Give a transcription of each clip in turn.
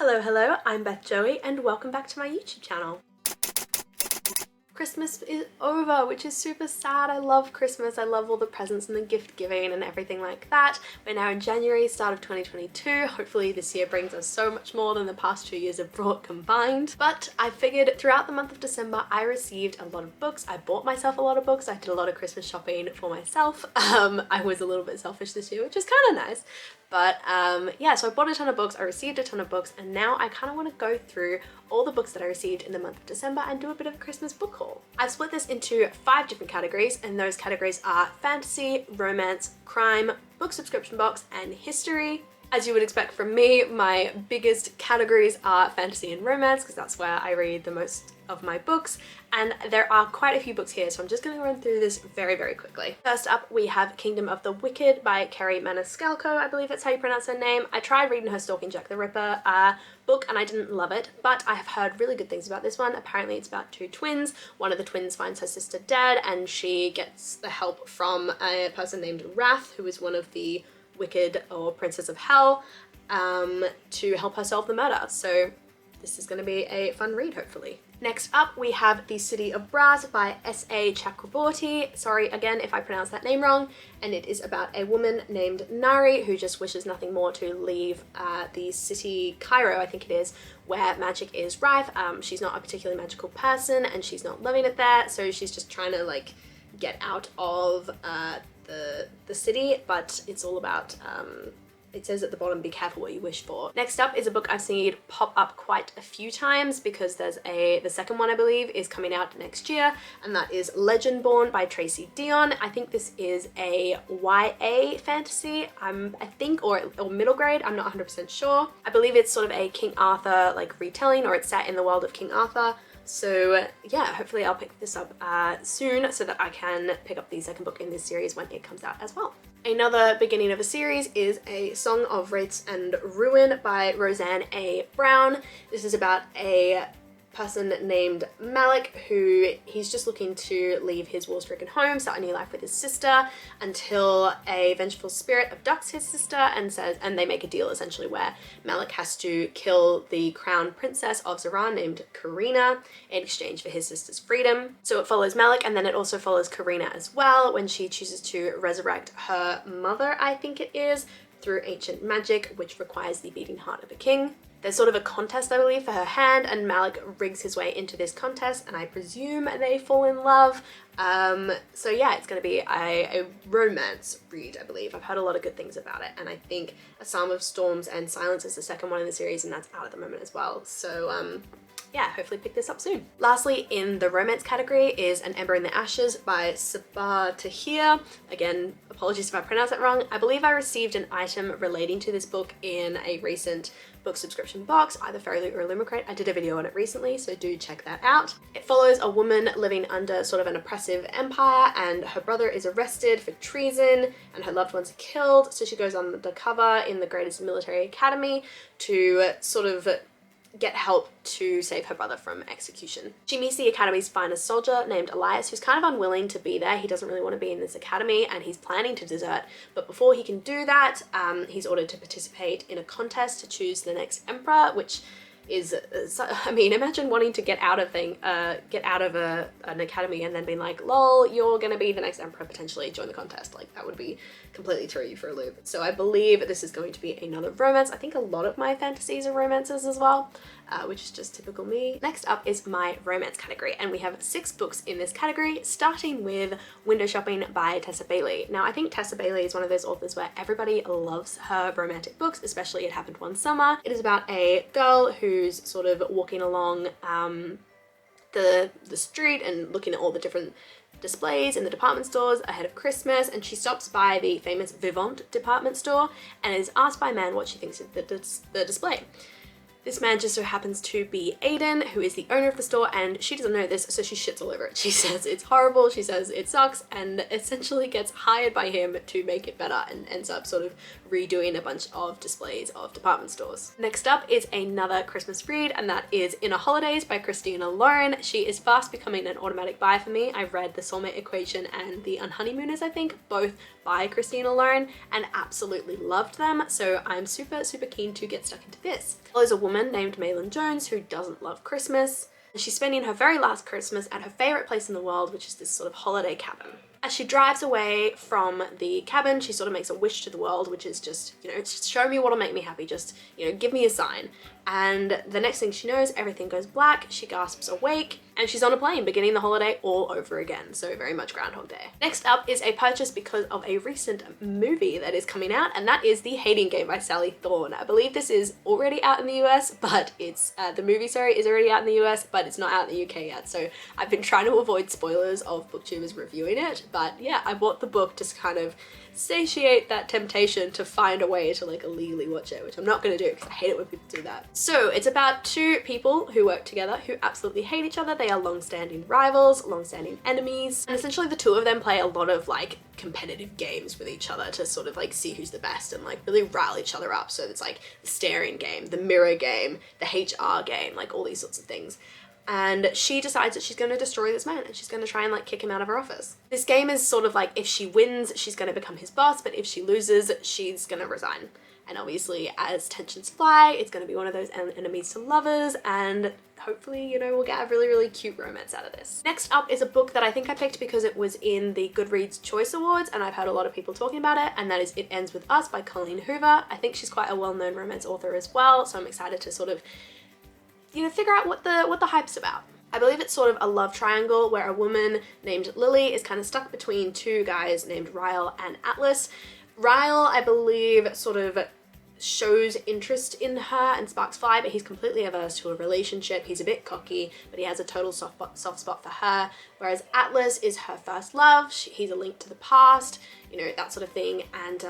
Hello, I'm Beth Joey and welcome back to my YouTube channel. Christmas is over, which is super sad. I love Christmas. I love all the presents and the gift giving and everything like that. We're now in January, start of 2022. Hopefully this year brings us so much more than the past 2 years have brought combined. But I figured throughout the month of December, I received a lot of books. I bought myself a lot of books. I did a lot of Christmas shopping for myself. I was a little bit selfish this year, which is kind of nice. But yeah, so I bought a ton of books, I received a ton of books, and now I kind of want to go through all the books that I received in the month of December and do a bit of a Christmas book haul. I've split this into 5 different categories, and those categories are fantasy, romance, crime, book subscription box, and history. As you would expect from me, my biggest categories are fantasy and romance because that's where I read the most of my books, and there are quite a few books here, so I'm just going to run through this very quickly. First up, we have Kingdom of the Wicked by Carrie Maniscalco, I believe that's how you pronounce her name. I tried reading her Stalking Jack the Ripper book and I didn't love it, but I have heard really good things about this one. Apparently it's about 2 twins. One of the twins finds her sister dead and she gets the help from a person named Wrath, who is one of the Wicked or Princess of Hell, to help her solve the murder. So this is going to be a fun read, hopefully. Next up, we have The City of Braz by S.A. Chakravorti. Sorry again if I pronounce that name wrong. And it is about a woman named Nari who just wishes nothing more to leave the city, Cairo, I think it is, where magic is rife. She's not a particularly magical person and she's not loving it there, so she's just trying to like get out of the city, but it's all about it says at the bottom, be careful what you wish for. Next up is a book I've seen pop up quite a few times because there's the second one I believe is coming out next year, and that is Legendborn by Tracy Dion. I think this is a YA fantasy, I think, or middle grade, I'm not 100% sure. I believe it's sort of a King Arthur like retelling, or it's set in the world of King Arthur. So yeah, hopefully I'll pick this up soon so that I can pick up the second book in this series when it comes out as well. Another beginning of a series is A Song of Wraiths and Ruin by Roseanne A. Brown. This is about a person named Malik who he's just looking to leave his war-stricken home, start a new life with his sister, until a vengeful spirit abducts his sister and they make a deal essentially where Malik has to kill the crown princess of Zara named Karina in exchange for his sister's freedom. So it follows Malik, and then it also follows Karina as well when she chooses to resurrect her mother, I think it is, through ancient magic, which requires the beating heart of a king. There's sort of a contest, I believe, for her hand, and Malik rigs his way into this contest, and I presume they fall in love. So yeah, it's going to be a romance read, I believe. I've heard a lot of good things about it, and I think A Psalm of Storms and Silence is the second one in the series, and that's out at the moment as well. So yeah, hopefully pick this up soon. Lastly, in the romance category is An Ember in the Ashes by Sabah Tahir. Again, apologies if I pronounce that wrong. I believe I received an item relating to this book in a recent book subscription box, either Fairyloot or Illumicrate. I did a video on it recently, so do check that out. It follows a woman living under sort of an oppressive empire, and her brother is arrested for treason and her loved ones are killed, so she goes on undercover in the greatest military academy to sort of get help to save her brother from execution. She meets the academy's finest soldier named Elias, who's kind of unwilling to be there. He doesn't really want to be in this academy and he's planning to desert, but before he can do that, he's ordered to participate in a contest to choose the next emperor, which is, I mean, imagine wanting to get out of an academy and then being like, lol, you're gonna be the next emperor, potentially join the contest. Like, that would be completely throw you for a loop. So I believe this is going to be another romance. I think a lot of my fantasies are romances as well, which is just typical me. Next up is my romance category, and we have 6 books in this category, starting with Window Shopping by Tessa Bailey. Now, I think Tessa Bailey is one of those authors where everybody loves her romantic books, especially It Happened One Summer. It is about a girl who's sort of walking along the street and looking at all the different displays in the department stores ahead of Christmas, and she stops by the famous Vivant department store and is asked by a man what she thinks of the display. This man just so happens to be Aiden, who is the owner of the store, and she doesn't know this, so she shits all over it. She says it's horrible, she says it sucks, and essentially gets hired by him to make it better and ends up sort of redoing a bunch of displays of department stores. Next up is another Christmas read, and that is Inner Holidays by Christina Lauren. She is fast becoming an automatic buy for me. I've read The Soulmate Equation and The Unhoneymooners, I think, both by Christina Lauren, and absolutely loved them, so I'm super keen to get stuck into this. Follows a woman woman named Malin Jones who doesn't love Christmas. And she's spending her very last Christmas at her favourite place in the world, which is this sort of holiday cabin. As she drives away from the cabin, she sort of makes a wish to the world, which is just, you know, just show me what'll make me happy, just, you know, give me a sign. And the next thing she knows, everything goes black, she gasps awake, and she's on a plane beginning the holiday all over again. So very much Groundhog Day. Next up is a purchase because of a recent movie that is coming out, and that is The Hating Game by Sally Thorne. I believe this is already out in the US, but it's, the movie, sorry, is already out in the US, but it's not out in the UK yet. So I've been trying to avoid spoilers of booktubers reviewing it, but yeah, I bought the book to kind of satiate that temptation to find a way to like illegally watch it, which I'm not gonna do because I hate it when people do that. So it's about two people who work together who absolutely hate each other. They are long-standing rivals, long-standing enemies, and essentially the two of them play a lot of like competitive games with each other to sort of like see who's the best and like really rile each other up. So it's like the staring game, the mirror game, the HR game, like all these sorts of things. And she decides that she's going to destroy this man and she's going to try and like kick him out of her office. This game is sort of like if she wins, she's going to become his boss, but if she loses, she's going to resign. And obviously as tensions fly, it's going to be one of those enemies to lovers, and hopefully, you know, we'll get a really, really cute romance out of this. Next up is a book that I think I picked because it was in the Goodreads Choice Awards and I've heard a lot of people talking about it, and that is It Ends With Us by Colleen Hoover. I think she's quite a well-known romance author as well, so I'm excited to sort of, you know, figure out what the hype's about. I believe it's sort of a love triangle where a woman named Lily is kind of stuck between two guys named Ryle and Atlas. Ryle, I believe, sort of shows interest in her and sparks fire, but he's completely averse to a relationship. He's a bit cocky, but he has a total soft spot for her, whereas Atlas is her first love. He's a link to the past, you know, that sort of thing, and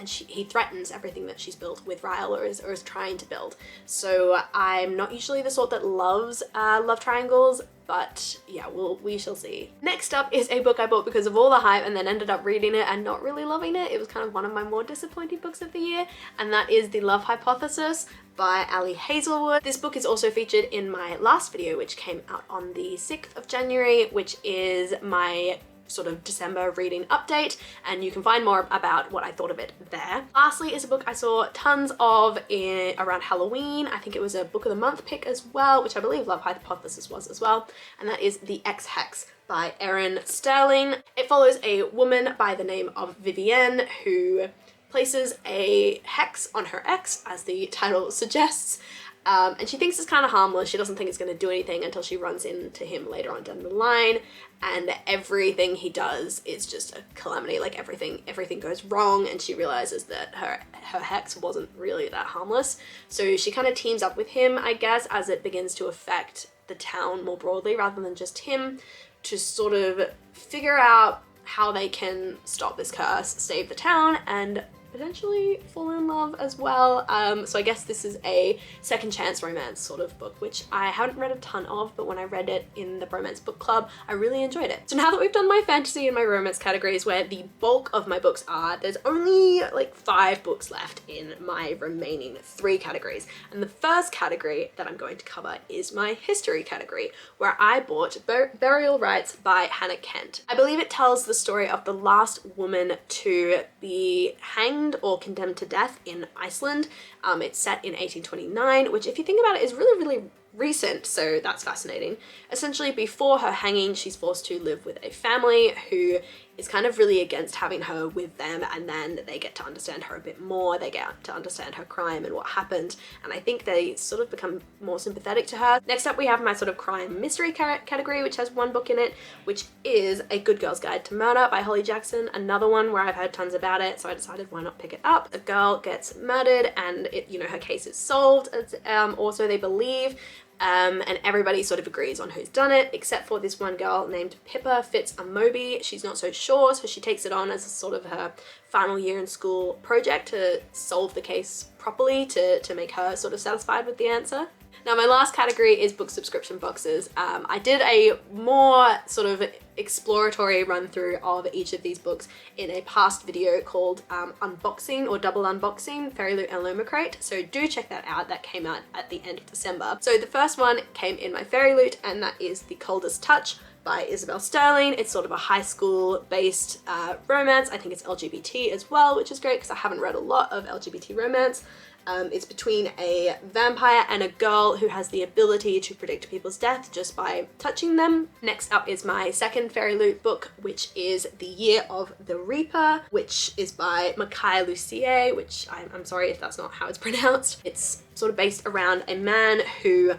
he threatens everything that she's built with Ryle or is trying to build. So I'm not usually the sort that loves love triangles, but yeah, we shall see. Next up is a book I bought because of all the hype and then ended up reading it and not really loving it. It was kind of one of my more disappointing books of the year, and that is The Love Hypothesis by Ali Hazelwood. This book is also featured in my last video, which came out on the 6th of January, which is my sort of December reading update, and you can find more about what I thought of it there. Lastly is a book I saw tons of around Halloween. I think it was a book of the month pick as well, which I believe Love Hypothesis was as well, and that is The X Hex by Erin Sterling. It follows a woman by the name of Vivienne who places a hex on her ex, as the title suggests, and she thinks it's kind of harmless. She doesn't think it's going to do anything until she runs into him later on down the line, and everything he does is just a calamity. Like everything goes wrong, and she realizes that her hex wasn't really that harmless. So she kind of teams up with him, I guess, as it begins to affect the town more broadly rather than just him, to sort of figure out how they can stop this curse, save the town, and potentially fall in love as well. So I guess this is a second chance romance sort of book, which I haven't read a ton of, but when I read it in the Bromance Book Club, I really enjoyed it. So now that we've done my fantasy and my romance categories, where the bulk of my books are, there's only like 5 books left in my remaining 3 categories. And the first category that I'm going to cover is my history category, where I bought Burial Rites by Hannah Kent. I believe it tells the story of the last woman to be hanged or condemned to death in Iceland. It's set in 1829, which if you think about it is really, really recent, so that's fascinating. Essentially, before her hanging, she's forced to live with a family who is kind of really against having her with them, and then they get to understand her a bit more. They get to understand her crime and what happened, and I think they sort of become more sympathetic to her. Next up, we have my sort of crime mystery category, which has 1 book in it, which is A Good Girl's Guide to Murder by Holly Jackson, another one where I've heard tons about it, so I decided why not pick it up. A girl gets murdered and her case is solved, also they believe, and everybody sort of agrees on who's done it, except for this one girl named Pippa Fitz-Amobi. She's not so sure, so she takes it on as a sort of her final year in school project to solve the case properly, to make her sort of satisfied with the answer. Now my last category is book subscription boxes. I did a more sort of exploratory run through of each of these books in a past video called Unboxing or Double Unboxing, Fairy Loot and Lumicrate, so do check that out. That came out at the end of December. So the first one came in my Fairy Loot, and that is The Coldest Touch by Isabel Sterling. It's sort of a high school based romance. I think it's LGBT as well, which is great because I haven't read a lot of LGBT romance. It's between a vampire and a girl who has the ability to predict people's death just by touching them. Next up is my second Fairy Loot book, which is The Year of the Reaper, which is by Makai Lucier, which I'm sorry if that's not how it's pronounced. It's sort of based around a man who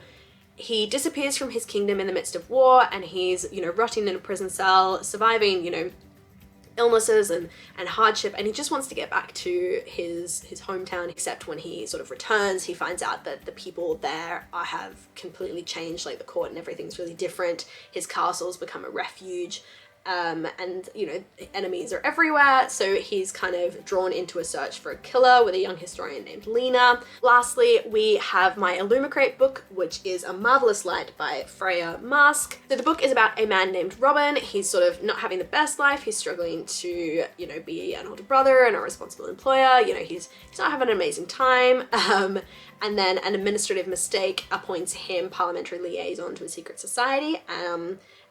he disappears from his kingdom in the midst of war, and he's, you know, rotting in a prison cell, surviving, you know, illnesses and hardship, and he just wants to get back to his hometown, except when he sort of returns, he finds out that the people there have completely changed, like the court and everything's really different. His castle's become a refuge. And, you know, enemies are everywhere, so he's kind of drawn into a search for a killer with a young historian named Lena. Lastly, we have my Illumicrate book, which is A Marvellous Light by Freyja Mask. So the book is about a man named Robin. He's sort of not having the best life. He's struggling to, you know, be an older brother and a responsible employer. You know, he's not having an amazing time. And then an administrative mistake appoints him parliamentary liaison to a secret society.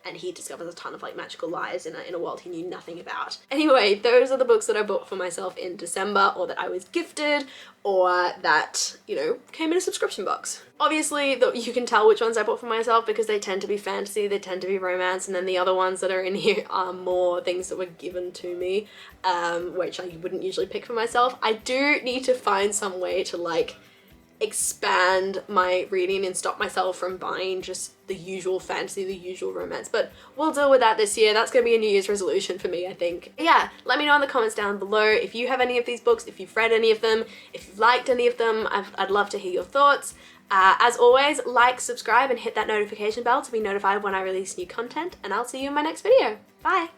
And he discovers a ton of like magical lies in a world he knew nothing about. Anyway, those are the books that I bought for myself in December, or that I was gifted, or that, you know, came in a subscription box. Obviously, you can tell which ones I bought for myself because they tend to be fantasy, they tend to be romance, and then the other ones that are in here are more things that were given to me, which I wouldn't usually pick for myself. I do need to find some way to like expand my reading and stop myself from buying just the usual fantasy, the usual romance, but we'll deal with that this year. That's gonna be a New Year's resolution for me, I think. But yeah, let me know in the comments down below if you have any of these books, if you've read any of them, if you've liked any of them. I'd love to hear your thoughts. As always, like, subscribe, and hit that notification bell to be notified when I release new content, and I'll see you in my next video. Bye!